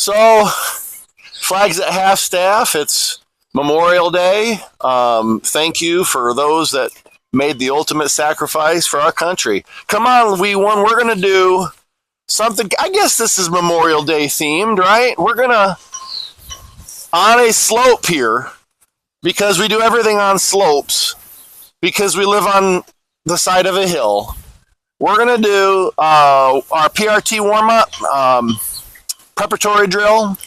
So, flags at half staff. It's Memorial Day. Thank you for those that made the ultimate sacrifice for our country. Come on, V1. We're going to do something. I guess this is Memorial Day themed, right? We're going to, on a slope here, because we do everything on slopes, because we live on the side of a hill, we're going to do our PRT warm-up, preparatory drill,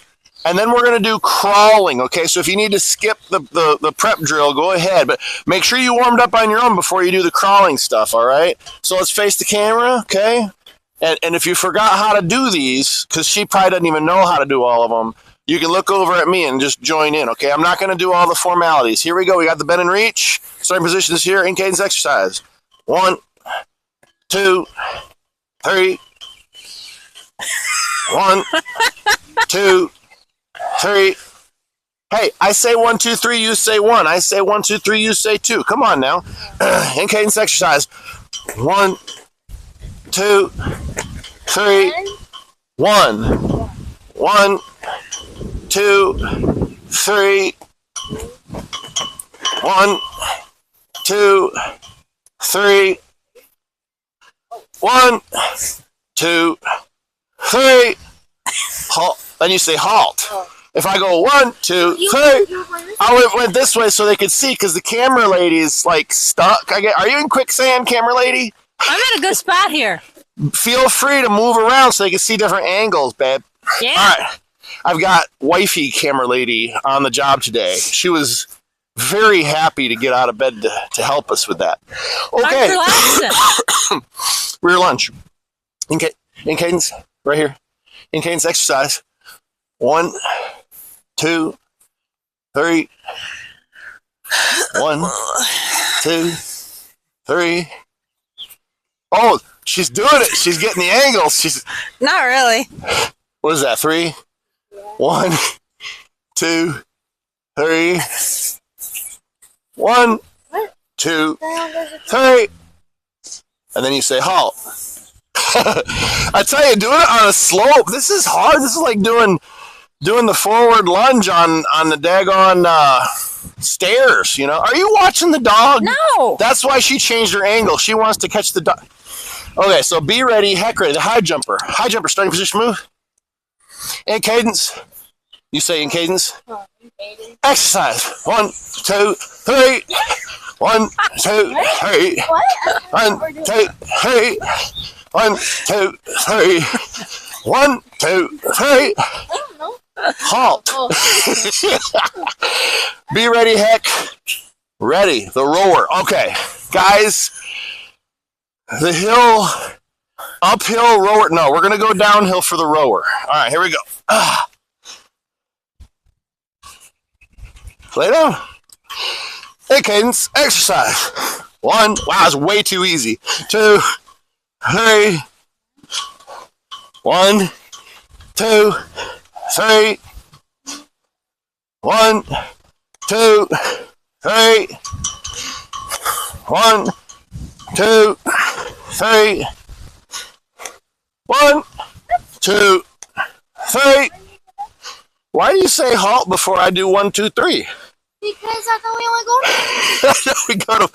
and then we're going to do crawling, okay? So if you need to skip the prep drill, go ahead, but make sure you warmed up on your own before you do the crawling stuff, all right? So let's face the camera, okay? And if you forgot how to do these, because she probably doesn't even know how to do all of them, you can look over at me and just join in, okay? I'm not going to do all the formalities. Here we go. We got the bend and reach. Starting positions here in cadence exercise. 1, 2, 3. 1, 2, 3. Hey, I say 1, 2, 3, you say 1. I say 1, 2, 3, you say 2. Come on now. In cadence exercise. 1, 2, 3. 1. 1, 2, 3. 1, 2, 3. 1, 2, 3. Halt. Then you say halt. If I go 1, 2, 3, I went this way so they could see because the camera lady is like stuck. Are you in quicksand, camera lady? I'm in a good spot here. Feel free to move around so they can see different angles, babe. Yeah. All right. I've got wifey camera lady on the job today. She was very happy to get out of bed to help us with that. Okay. Rear lunge. In cadence, right here. In cadence exercise. 1, 2, 3. 1, 2, 3. Oh, she's doing it. She's getting the angles. She's not really. What is that? 3. 1, 2, 3. 1, 2, 3. And then you say halt. I tell you, doing it on a slope, this is hard. This is like doing the forward lunge on the daggone stairs, you know. Are you watching the dog? No. That's why she changed her angle. She wants to catch the dog. Okay, so be ready, heck ready. The high jumper. High jumper, starting position move. In cadence. You say in cadence. Exercise. 1, 2, 3. 1, 2, 3. 1, 2, 3. 1, 2, 3. 1, 2, 3. Halt. Be ready, heck. Ready. The rower. Okay, guys. The hill, uphill rower. No, we're going to go downhill for the rower. All right, here we go. Lay down. Hey, cadence, exercise. 1. Wow, it's way too easy. 2, 3. 1, 2, 3. 1, 2, 3. 1, 2, 3. 1, 2, 3. Why do you say halt before I do 1, 2, 3? Because I thought we only go to.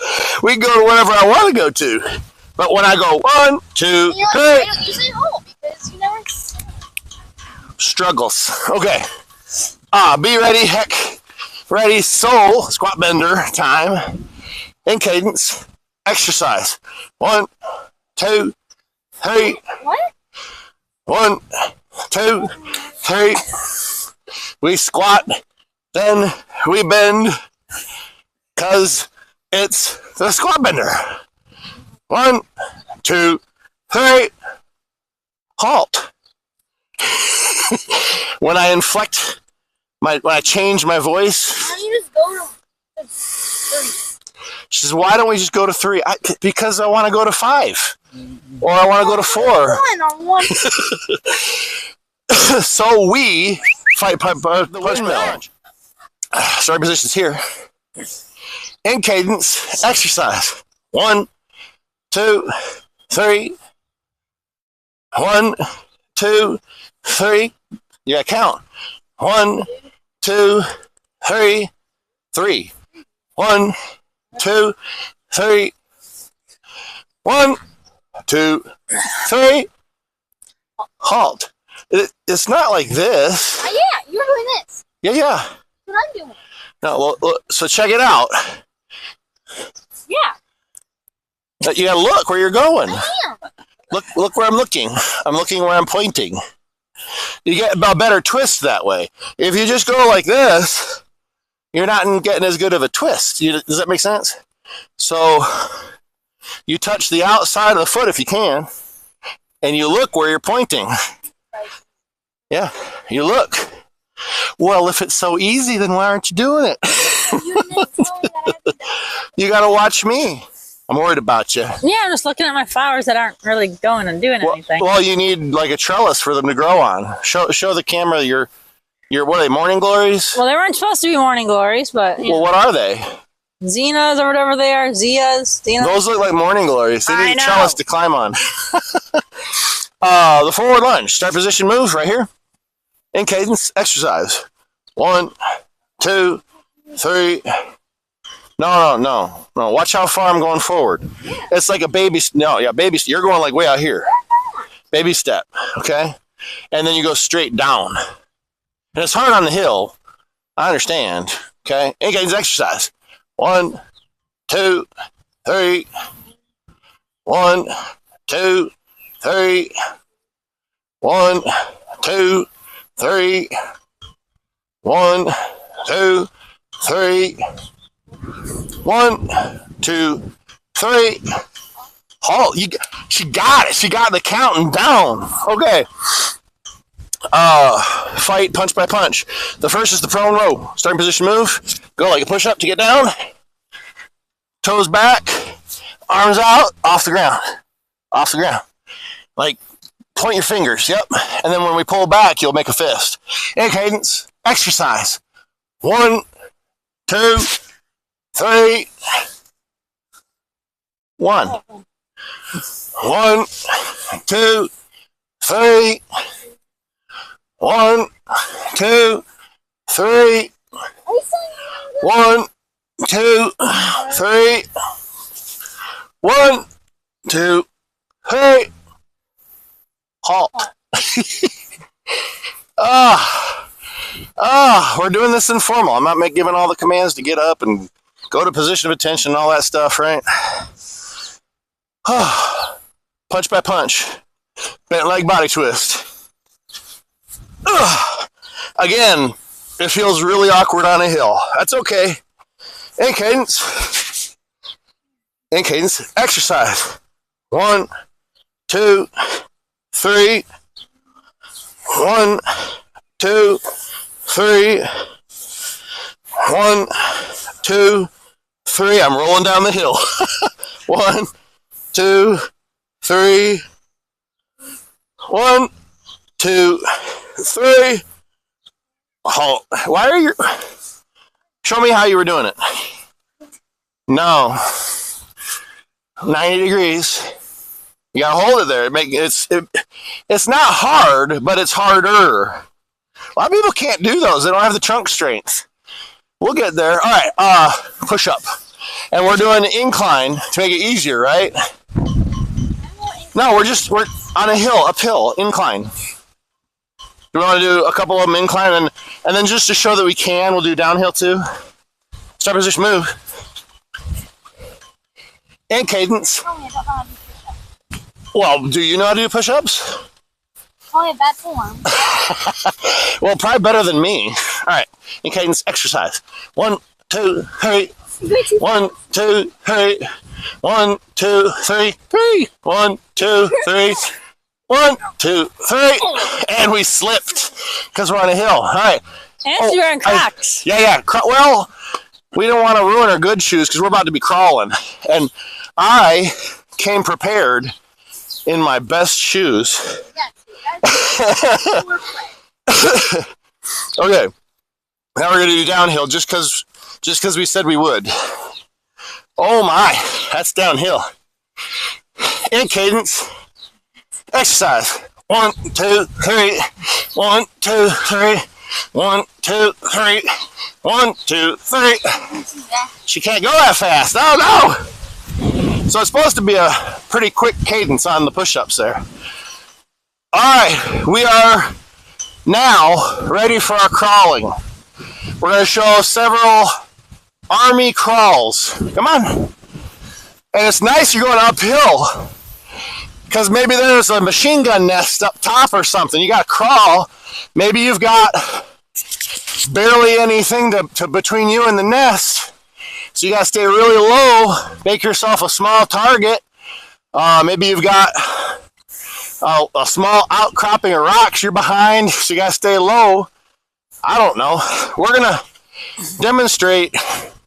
we go to whatever I want to go to. But when I go 1, 2, 3. You say halt because you never. Struggles. Okay. Be ready, heck. Ready, soul, squat bender time. In cadence. Exercise. 1, 2, 3. What? 1, 2, 3. We squat, then we bend, cause it's the squat bender. 1, 2, 3. Halt. When I inflect when I change my voice. Why don't you just go to 3? She says, why don't we just go to 3? Because I want to go to 5. Or I want to go to 4. On one. So we fight the windmill. Starting positions here. In cadence, exercise. 1, 2, 3. 1, 2, 3. You gotta count. 1, 2, 3, 3. 1, 2, 3. 1, 2, 3. Halt. It's not like this. Yeah, you're doing this. Yeah. That's what I'm doing. No, well, so check it out. Yeah. You gotta look where you're going. I am. Look where I'm looking. I'm looking where I'm pointing. You get a better twist that way. If you just go like this, you're not getting as good of a twist. Does that make sense? So you touch the outside of the foot if you can, and you look where you're pointing. Yeah, you look. Well, if it's so easy, then why aren't you doing it? You didn't tell me that I had to do that. You gotta watch me. I'm worried about you. Yeah, I'm just looking at my flowers that aren't really going and doing anything. Well, you need like a trellis for them to grow on. Show the camera your what are they, morning glories? Well, they weren't supposed to be morning glories, but Well, what are they? Zenas or whatever they are, Zias, Zenas. Those look like morning glories. They I need a know. trellis to climb on. The forward lunge. Start position move right here. In cadence, exercise. 1, 2, 3. No. Watch how far I'm going forward. It's like a baby. No, yeah, baby. You're going like way out here. Baby step, okay? And then you go straight down. And it's hard on the hill. I understand, okay? In cadence, exercise. 1, 2, 3. 1, 2, 3. 1, 2, 3. 1, 2, 3. 1, 2, 3. Halt. She got it. She got the counting down. Okay. Fight punch by punch. The first is the prone row. Starting position move. Go like a push up to get down. Toes back. Arms out. Off the ground. Off the ground. Like point your fingers. Yep. And then when we pull back, you'll make a fist. In cadence. Exercise. 1, 2, 3. 1. 1, 2, 3. 1, 2, 3. 1, 2, 3. 1, 2, 3. Halt. We're doing this informal. I'm not giving all the commands to get up and go to position of attention and all that stuff, right? Punch by punch. Bent leg body twist. Again, it feels really awkward on a hill. That's okay. In cadence. In cadence. Exercise. 1, 2, 3. 1, 2, 3. 1, 2, 3. I'm rolling down the hill. 1, 2, 3. 1, 2, 3. Halt. Why are you? Show me how you were doing it. No. 90 degrees. You gotta hold it there. It's not hard, but it's harder. A lot of people can't do those. They don't have the trunk strength. We'll get there. All right. Push up, and we're doing an incline to make it easier, right? No, we're on a hill, uphill, incline. We want to do a couple of them incline, and then just to show that we can, we'll do downhill too. Start position move. And cadence. Well, do you know how to do push-ups? Probably a bad form. Well, probably better than me. All right, in cadence, exercise. 1, 2, 3. 1, 2, 3. 1, 2, 3. 3. 1, 2, 3. 1, 2, 3. And we slipped because we're on a hill. All right. And you're wearing Crocs. Yeah. Well, we don't want to ruin our good shoes because we're about to be crawling. And I came prepared in my best shoes. Okay. Now we're going to do downhill just because we said we would. Oh my, that's downhill. In cadence. Exercise. 1, 2, 3. 1, 2, 3. 1, 2, 3. 1, 2, 3. She can't go that fast. Oh no! So it's supposed to be a pretty quick cadence on the push-ups there. All right, we are now ready for our crawling. We're going to show several Army crawls. Come on. And it's nice you're going uphill because maybe there's a machine gun nest up top or something. You got to crawl. Maybe you've got barely anything to between you and the nest. So you got to stay really low, make yourself a small target. Maybe you've got a small outcropping of rocks you're behind, so you got to stay low. I don't know. We're going to demonstrate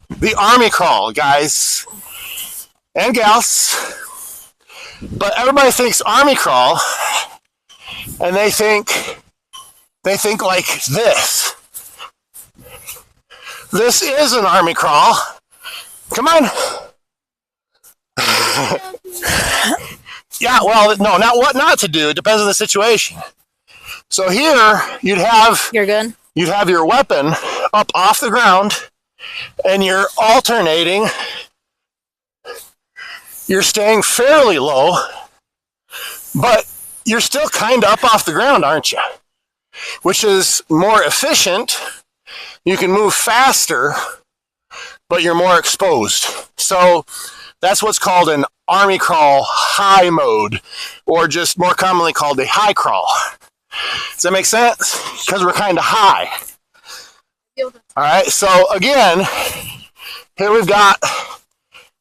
the Army crawl, guys and gals. But everybody thinks Army crawl, and they think like this. This is an Army crawl. Come on. Yeah, well, no, not what not to do. It depends on the situation. So here you'd have your weapon up off the ground, and you're alternating. You're staying fairly low, but you're still kind of up off the ground, aren't you? Which is more efficient. You can move faster, but you're more exposed. So that's what's called an Army crawl high mode, or just more commonly called a high crawl. Does that make sense? Because we're kind of high. All right, so again, here we got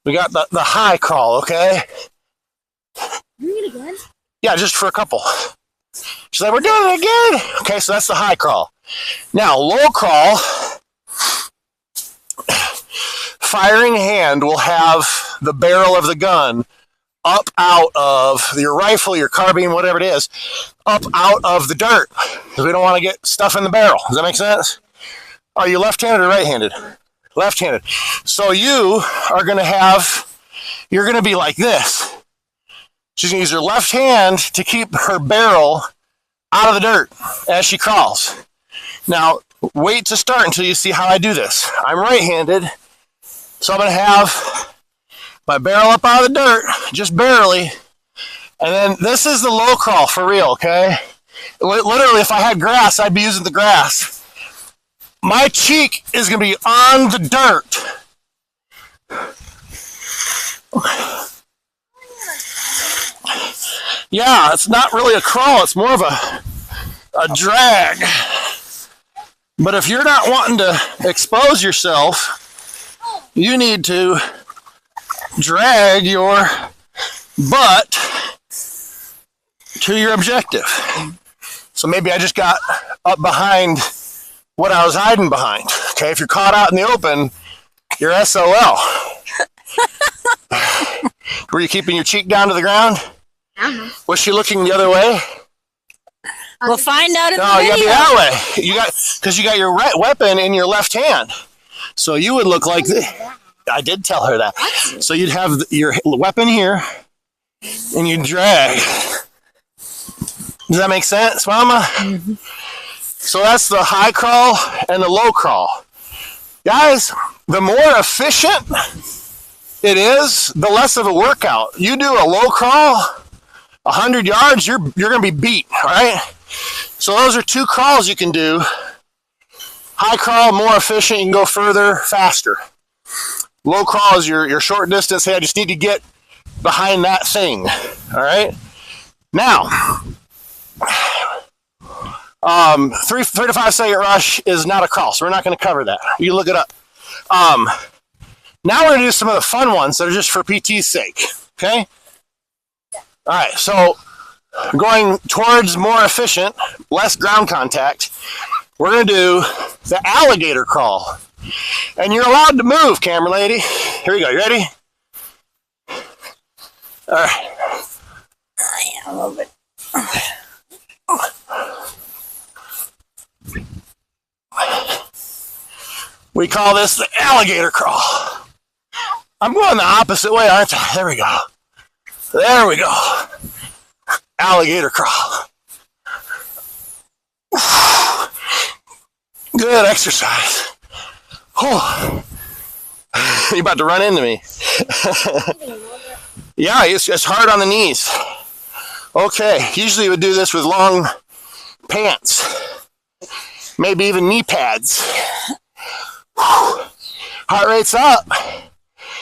the high crawl, okay? Doing it again? Yeah, just for a couple. She's like, we're doing it again. Okay, so that's the high crawl. Now, low crawl, firing hand will have the barrel of the gun up out of your rifle, your carbine, whatever it is, up out of the dirt, because we don't want to get stuff in the barrel. Does that make sense? Are you left-handed or right-handed? Left-handed. So you are going to you're going to be like this. She's going to use her left hand to keep her barrel out of the dirt as she crawls. Now, wait to start until you see how I do this. I'm right-handed, so I'm going to have my barrel up out of the dirt, just barely. And then this is the low crawl for real, okay? Literally, if I had grass, I'd be using the grass. My cheek is going to be on the dirt. Yeah, it's not really a crawl. It's more of a drag. But if you're not wanting to expose yourself, you need to drag your butt to your objective. So maybe I just got up behind what I was hiding behind. Okay, if you're caught out in the open, you're SOL. Were you keeping your cheek down to the ground? Was she looking the other way? We'll find out in the No, you video. gotta be that way. Because you got your weapon in your left hand. So you would look like this. I did tell her that. So you'd have your weapon here, and you drag. Does that make sense, Mama? Mm-hmm. So that's the high crawl and the low crawl. Guys, the more efficient it is, the less of a workout. You do a low crawl, 100 yards, you're going to be beat, all right? So those are two crawls you can do. High crawl, more efficient, you can go further, faster. Low crawl is your short distance. Hey, I just need to get behind that thing, all right? Now, 3 to 5 second rush is not a crawl, so we're not going to cover that. You look it up. Now we're going to do some of the fun ones that are just for PT's sake, okay? All right, so going towards more efficient, less ground contact, we're going to do the alligator crawl. And you're allowed to move, camera lady. Here we go. You ready? All right. A little bit. We call this the alligator crawl. I'm going the opposite way, aren't I? There we go. There we go. Alligator crawl. Good exercise. Oh. You're about to run into me. Yeah, it's hard on the knees. Okay, usually you would do this with long pants. Maybe even knee pads. Heart rate's up.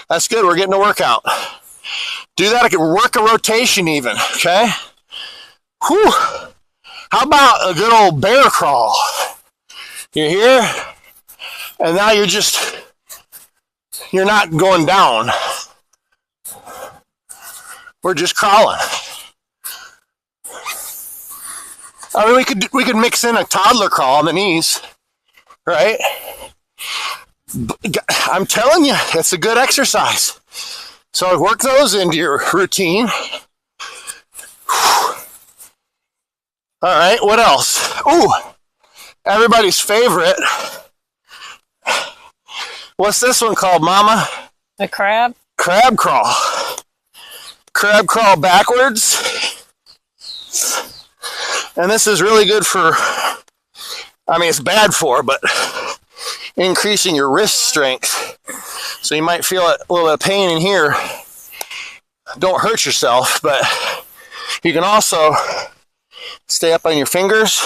That's good, we're getting a workout. Do that, I can work a rotation even, okay? Whew. How about a good old bear crawl? You're here, and now you're not going down. We're just crawling. I mean, we could mix in a toddler crawl on the knees, right? I'm telling you, it's a good exercise. So work those into your routine. All right, what else? Ooh, everybody's favorite. What's this one called, Mama? The crab? Crab crawl. Crab crawl backwards. And this is really good for, I mean, it's bad for, but increasing your wrist strength. So you might feel a little bit of pain in here. Don't hurt yourself, but you can also stay up on your fingers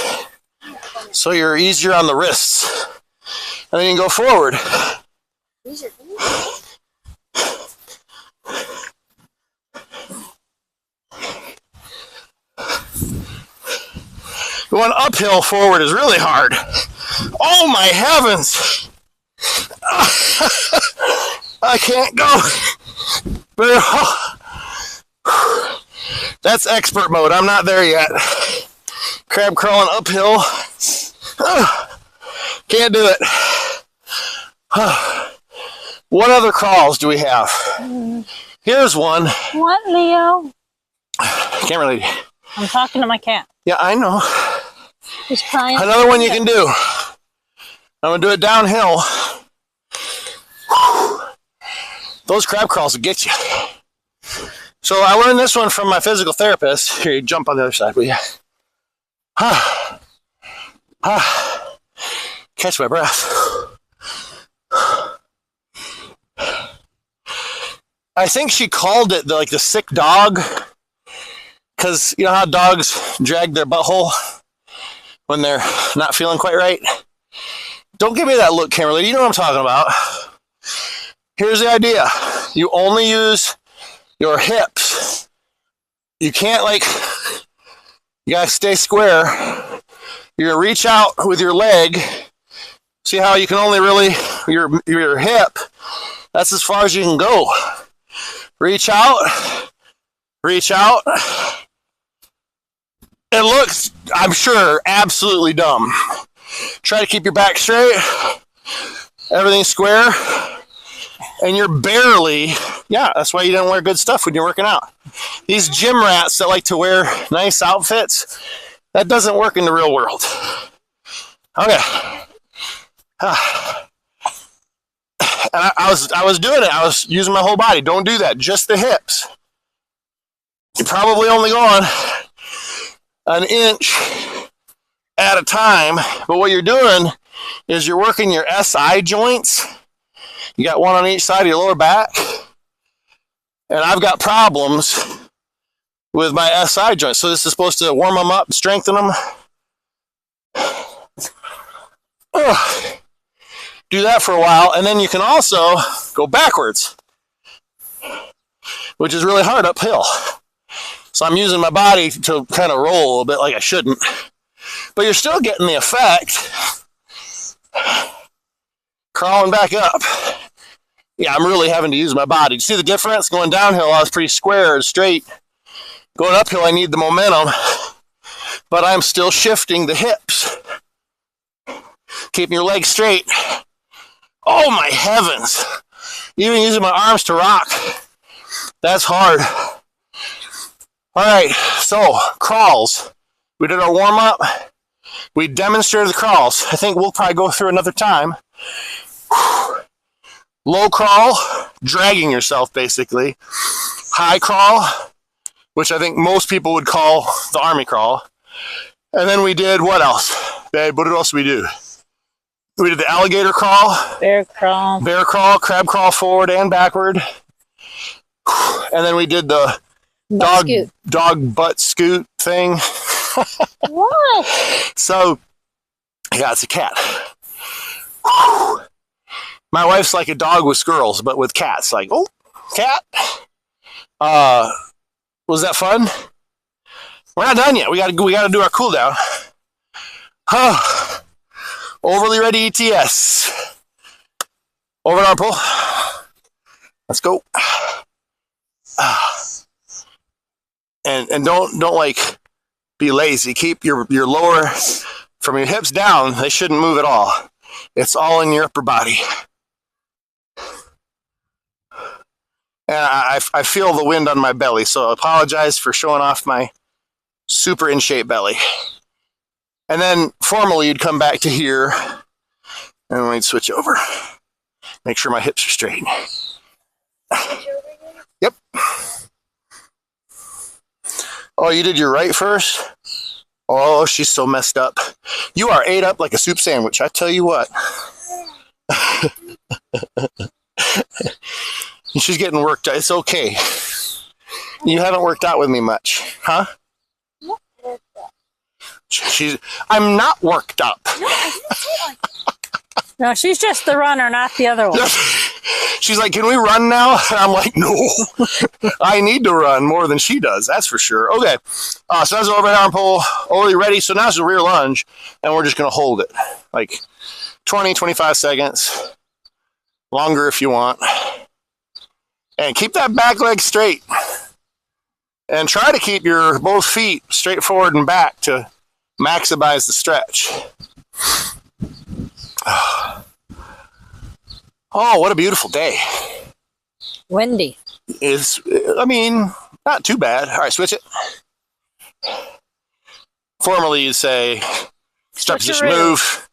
so you're easier on the wrists. And then you can go forward. Going uphill forward is really hard. Oh my heavens! I can't go. That's expert mode. I'm not there yet. Crab crawling uphill. Can't do it. What other crawls do we have? Here's one. What, Leo? Can't really. I'm talking to my cat. Yeah, I know. He's crying. Another one you can do. I'm going to do it downhill. Those crab crawls will get you. So I learned this one from my physical therapist. Here, you jump on the other side, will you? Catch my breath. I think she called it the sick dog. Because you know how dogs drag their butthole when they're not feeling quite right? Don't give me that look, Kimberly. You know what I'm talking about. Here's the idea. You only use your hips. You can't you gotta stay square. You're gonna reach out with your leg. See how you can only really, your hip, that's as far as you can go. Reach out. It looks, I'm sure, absolutely dumb. Try to keep your back straight, everything square, and you're barely, yeah, that's why you don't wear good stuff when you're working out. These gym rats that like to wear nice outfits, that doesn't work in the real world. Okay. And I was doing it. I was using my whole body. Don't do that. Just the hips. You're probably only going an inch at a time, but what you're doing is you're working your SI joints. You got one on each side of your lower back, and I've got problems with my SI joints, so this is supposed to warm them up, strengthen them. Do that for a while, and then you can also go backwards, which is really hard uphill. So I'm using my body to kind of roll a little bit like I shouldn't. But you're still getting the effect. Crawling back up. Yeah, I'm really having to use my body. See the difference? Going downhill, I was pretty square and straight. Going uphill, I need the momentum. But I'm still shifting the hips. Keeping your legs straight. Oh my heavens. Even using my arms to rock. That's hard. All right, so crawls. We did our warm up. We demonstrated the crawls. I think we'll probably go through another time. Low crawl, dragging yourself basically. High crawl, which I think most people would call the army crawl. And then we did what else? Babe, what else did we do? We did the alligator crawl, Bear crawl. crab crawl forward and backward. And then we did the dog butt scoot thing. What? So, yeah, it's a cat. My wife's like a dog with squirrels, but with cats. Like, oh, cat. Was that fun? We're not done yet. We gotta do our cool down. Overly ready ETS. Over our pull. Let's go. And don't like be lazy. Keep your lower from your hips down. They shouldn't move at all. It's all in your upper body. And I feel the wind on my belly, so I apologize for showing off my super in shape belly. And then formally you'd come back to here and we'd switch over. Make sure my hips are straight. Yep. Oh, you did your right first? Oh, she's so messed up. You are ate up like a soup sandwich, I tell you what. She's getting worked out. It's okay. You haven't worked out with me much, huh? I'm not worked up. No, I didn't say it like that. No, she's just the runner, not the other one. She's like, can we run now? And I'm like, no. I need to run more than she does. That's for sure. Okay. So that's the overhead arm pull. Already ready. So now it's a rear lunge, and we're just going to hold it. Like 20, 25 seconds. Longer if you want. And keep that back leg straight. And try to keep your both feet straight forward and back to maximize the stretch. Oh, what a beautiful day. Windy. Not too bad. All right, switch it. Formally, you say, start position, move,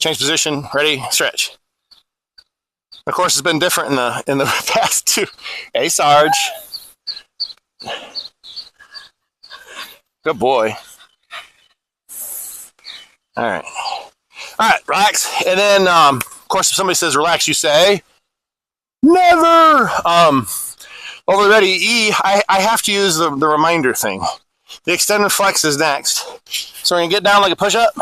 change position, ready, stretch. Of course, it's been different in the past too. Hey, Sarge. Good boy. All right, relax. And then, of course, if somebody says relax, you say, never. Over the ready, E, I have to use the reminder thing. The extend and flex is next. So we're going to get down like a push-up.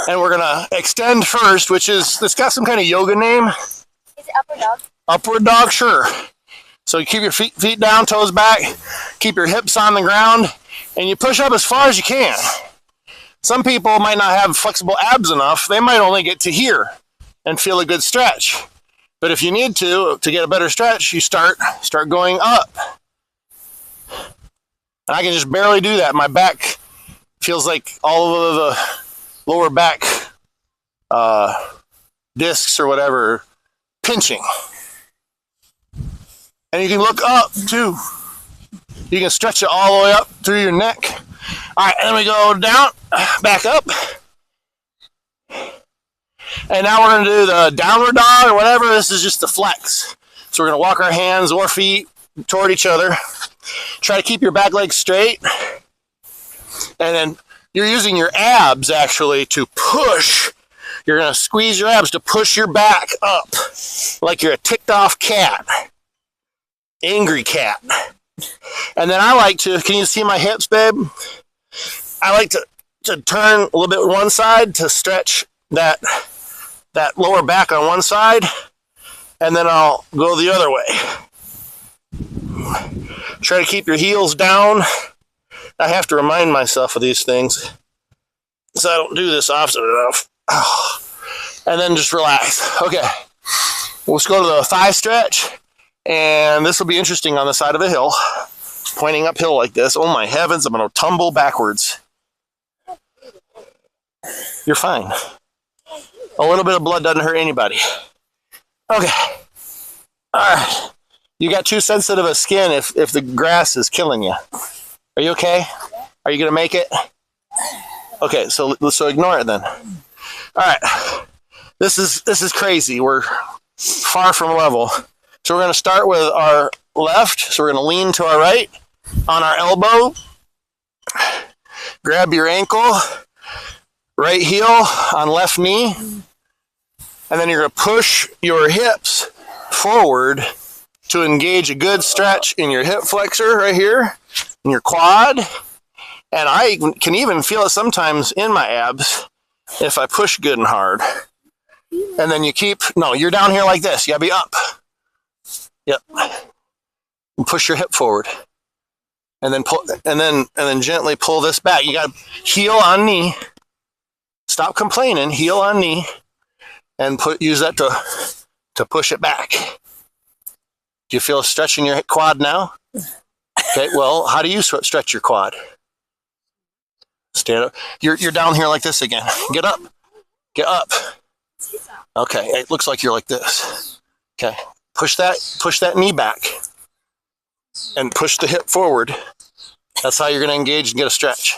And we're going to extend first, which is, it's got some kind of yoga name. Is it upward dog? Upward dog, sure. So you keep your feet down, toes back, keep your hips on the ground, and you push up as far as you can. Some people might not have flexible abs enough. They might only get to here and feel a good stretch. But if you need to get a better stretch, you start going up. And I can just barely do that. My back feels like all of the lower back discs or whatever pinching. And you can look up too. You can stretch it all the way up through your neck. All right, and then we go down, back up. And now we're going to do the downward dog or whatever. This is just the flex. So we're going to walk our hands or feet toward each other. Try to keep your back legs straight. And then you're using your abs actually to push. You're going to squeeze your abs to push your back up like you're a ticked off cat. Angry cat. And then I like to, can you see my hips, babe? I like to turn a little bit one side to stretch that lower back on one side, and then I'll go the other way. Try to keep your heels down. I have to remind myself of these things, so I don't do this often enough. And then just relax. Okay, let's go to the thigh stretch, and this will be interesting on the side of a hill, pointing uphill like this. Oh my heavens, I'm going to tumble backwards. You're fine. A little bit of blood doesn't hurt anybody. Okay. All right. You got too sensitive a skin if the grass is killing you. Are you okay? Are you going to make it? Okay, so ignore it then. All right. This is crazy. We're far from level. So we're going to start with our left. So we're going to lean to our right on our elbow. Grab your ankle. right heel on left knee. And then you're going to push your hips forward to engage a good stretch in your hip flexor right here, in your quad. And I can even feel it sometimes in my abs if I push good and hard. And then you keep, no, you're down here like this. You gotta be up. Yep. And push your hip forward. And then pull, and then gently pull this back. You gotta heel on knee. Stop complaining, heel on knee. And use that to push it back. Do you feel a stretch in your quad now? Okay, well, how do you stretch your quad? Stand up. You're down here like this again. Get up. Get up. Okay, it looks like you're like this. Okay, push that knee back. And push the hip forward. That's how you're going to engage and get a stretch.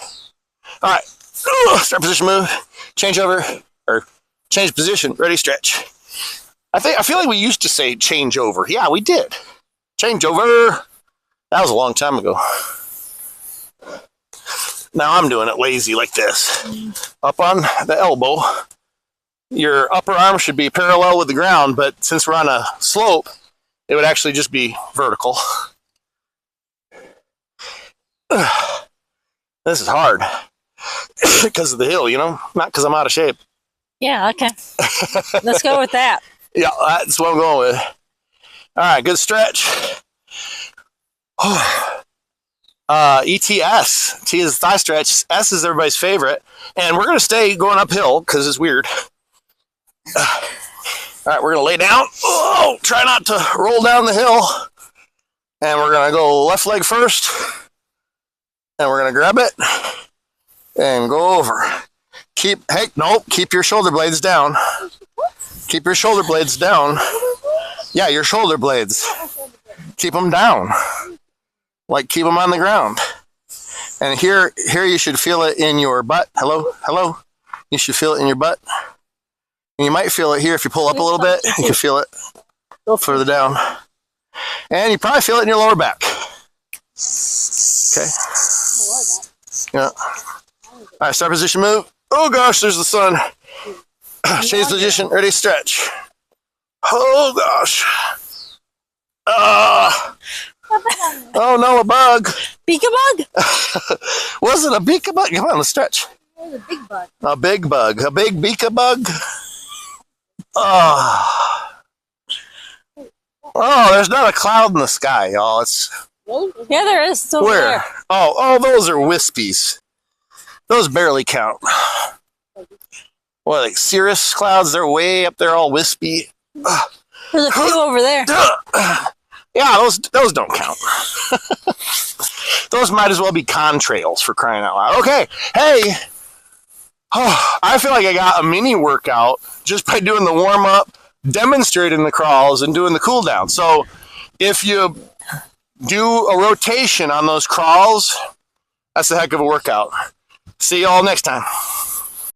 All right, start position move. Change over, or change position, ready, stretch. I feel like we used to say change over. Yeah, we did. Change over. That was a long time ago. Now I'm doing it lazy like this. Up on the elbow. Your upper arm should be parallel with the ground, but since we're on a slope, it would actually just be vertical. This is hard. Because of the hill, you know? Not because I'm out of shape. Yeah, okay. Let's go with that. Yeah, that's what I'm going with. All right, good stretch. ETS. T is thigh stretch. S is everybody's favorite. And we're going to stay going uphill because it's weird. All right, we're going to lay down. Oh, try not to roll down the hill. And we're going to go left leg first. And we're going to grab it and go over. Keep your shoulder blades down. Keep your shoulder blades down. Yeah, your shoulder blades. Keep them down. Like keep them on the ground. And here you should feel it in your butt. Hello. You should feel it in your butt. And you might feel it here if you pull up a little bit. You can feel it further down. And you probably feel it in your lower back. Okay. Yeah. All right, start position move. Oh gosh, there's the sun. Change position, ready, stretch. Oh gosh. Oh no, a bug. Beak a bug? Was it a beak bug? Come on, let's stretch. It was a big bug. A big bug. A big beak bug. Oh, there's not a cloud in the sky, y'all. It's Yeah, there is. It's over where? there. Oh, those are wispies. Those barely count. What, like cirrus clouds? They're way up there, all wispy. There's a few over there. Yeah, those don't count. Those might as well be contrails, for crying out loud. Okay, hey. Oh, I feel like I got a mini workout just by doing the warm-up, demonstrating the crawls, and doing the cool-down. So if you do a rotation on those crawls, that's a heck of a workout. See you all next time.